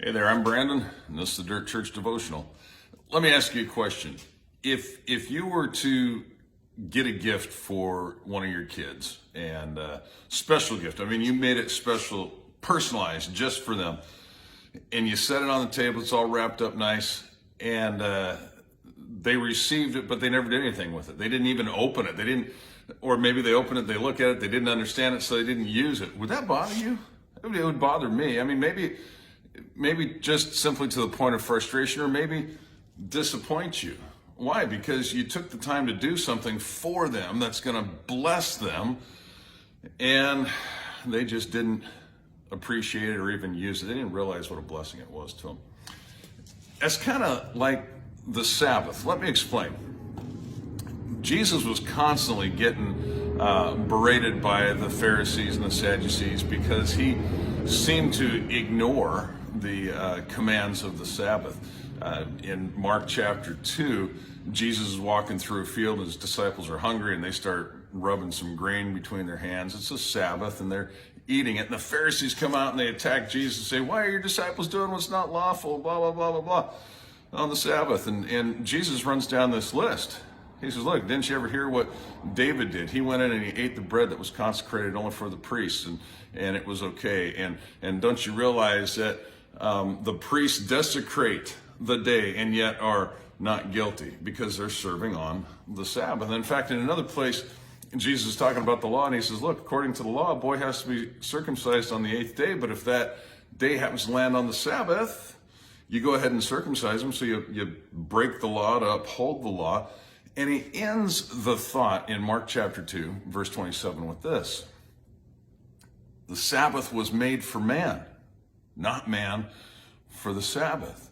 Hey there, I'm Brandon, and this is the Dirt Church Devotional. Let me ask you a question. If you were to get a gift for one of your kids, and special gift, I mean, you made it special, personalized just for them, and you set it on the table, it's all wrapped up nice, and they received it, but they never did anything with it. They didn't even open it. They didn't, or maybe they opened it, they look at it, they didn't understand it, so they didn't use it. Would that bother you? It would bother me. I mean, maybe just simply to the point of frustration, or maybe disappoint you. Why? Because you took the time to do something for them that's going to bless them, and they just didn't appreciate it or even use it. They didn't realize what a blessing it was to them. It's kind of like the Sabbath. Let me explain. Jesus was constantly getting berated by the Pharisees and the Sadducees because he seemed to ignore the commands of the Sabbath. In Mark chapter 2, Jesus is walking through a field and his disciples are hungry and they start rubbing some grain between their hands. It's a Sabbath and they're eating it. And the Pharisees come out and they attack Jesus and say, "Why are your disciples doing what's not lawful? Blah, blah, blah, blah, blah, on the Sabbath." And Jesus runs down this list. He says, "Look, didn't you ever hear what David did? He went in and he ate the bread that was consecrated only for the priests, and it was okay. And don't you realize that the priests desecrate the day and yet are not guilty because they're serving on the Sabbath?" And in fact, in another place, Jesus is talking about the law, and he says, "Look, according to the law, a boy has to be circumcised on the 8th day, but if that day happens to land on the Sabbath, you go ahead and circumcise him." So you break the law to uphold the law. And he ends the thought in Mark chapter 2, verse 27 with this: "The Sabbath was made for man, not man for the Sabbath."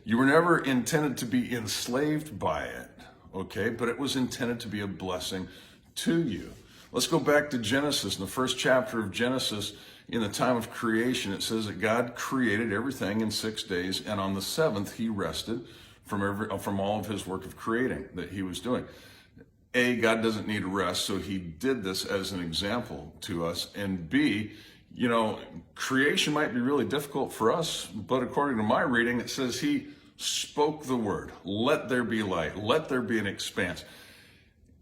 You were never intended to be enslaved by it, okay? But it was intended to be a blessing to you. Let's go back to Genesis. In the first chapter of Genesis, in the time of creation, it says that God created everything in 6 days, and on the seventh he rested from all of his work of creating that he was doing. A, God doesn't need a rest, so he did this as an example to us. And B, creation might be really difficult for us, but according to my reading, it says he spoke the word. Let there be light. Let there be an expanse.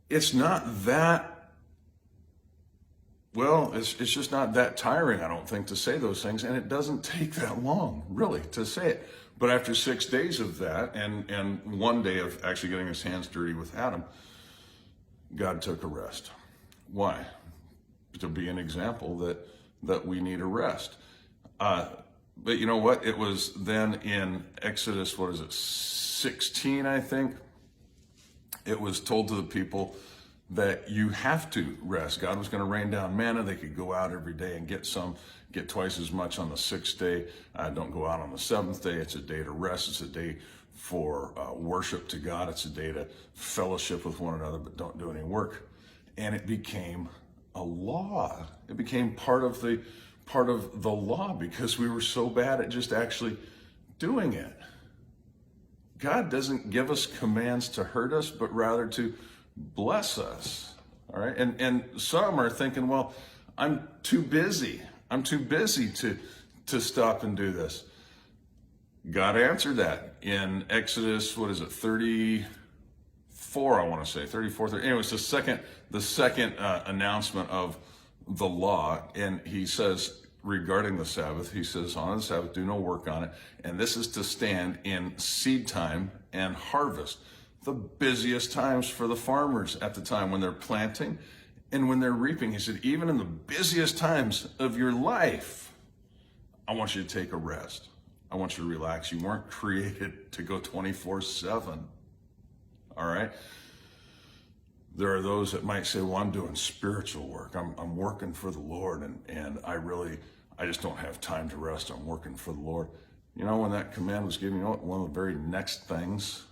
It's not that, it's just not that tiring, I don't think, to say those things. And it doesn't take that long, really, to say it. But after 6 days of that, and 1 day of actually getting his hands dirty with Adam, God took a rest. Why? To be an example that we need a rest. But you know what? It was then in Exodus, 16, I think. It was told to the people that you have to rest. God was going to rain down manna. They could go out every day and get twice as much on the 6th day. Don't go out on the 7th day. It's a day to rest. It's a day for worship to God. It's a day to fellowship with one another, but don't do any work. And it became a law. It became part of the law because we were so bad at just actually doing it. God doesn't give us commands to hurt us, but rather to bless us. All right. And some are thinking, well, I'm too busy. I'm too busy to stop and do this. God answered that in Exodus, 34, I want to say, 34, 30. Anyway, it's the second announcement of the law. And he says, regarding the Sabbath, he says, "On the Sabbath, do no work on it. And this is to stand in seed time and harvest." The busiest times for the farmers at the time when they're planting and when they're reaping. He said, even in the busiest times of your life, I want you to take a rest. I want you to relax. You weren't created to go 24/7. All right? There are those that might say, "Well, I'm doing spiritual work. I'm working for the Lord, and I just don't have time to rest. I'm working for the Lord." When that command was given, one of the very next things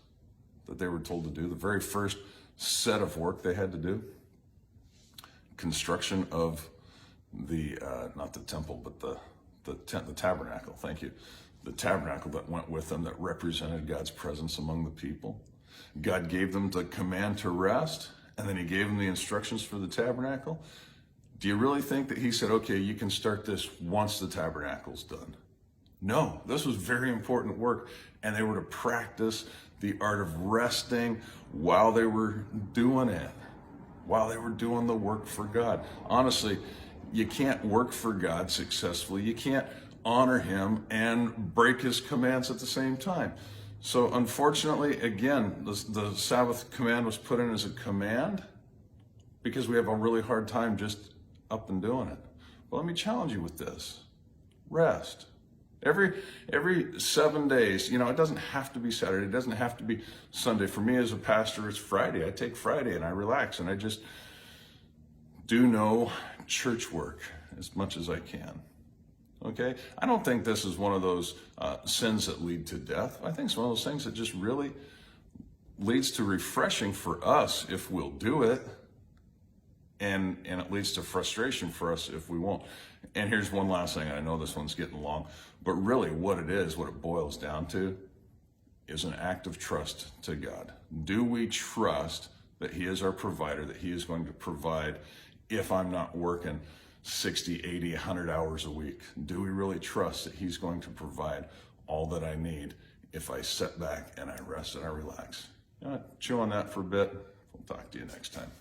that they were told to do, the very first set of work they had to do, construction of the, not the temple, but the tabernacle. Thank you. The tabernacle that went with them, that represented God's presence among the people. God gave them the command to rest, and then he gave them the instructions for the tabernacle. Do you really think that he said, "Okay, you can start this once the tabernacle's done"? No, this was very important work, and they were to practice the art of resting while they were doing it, while they were doing the work for God. Honestly, you can't work for God successfully. You can't honor him and break his commands at the same time. So unfortunately, again, the Sabbath command was put in as a command because we have a really hard time just up and doing it. Well, let me challenge you with this. Rest. Every 7 days, it doesn't have to be Saturday. It doesn't have to be Sunday. For me as a pastor, it's Friday. I take Friday and I relax and I just do no church work as much as I can. Okay? I don't think this is one of those sins that lead to death. I think it's one of those things that just really leads to refreshing for us if we'll do it. And it leads to frustration for us if we won't. And here's one last thing. I know this one's getting long, but really what it boils down to is an act of trust to God. Do we trust that he is our provider, that he is going to provide if I'm not working 60, 80, 100 hours a week? Do we really trust that he's going to provide all that I need if I sit back and I rest and I relax? Chew on that for a bit. We'll talk to you next time.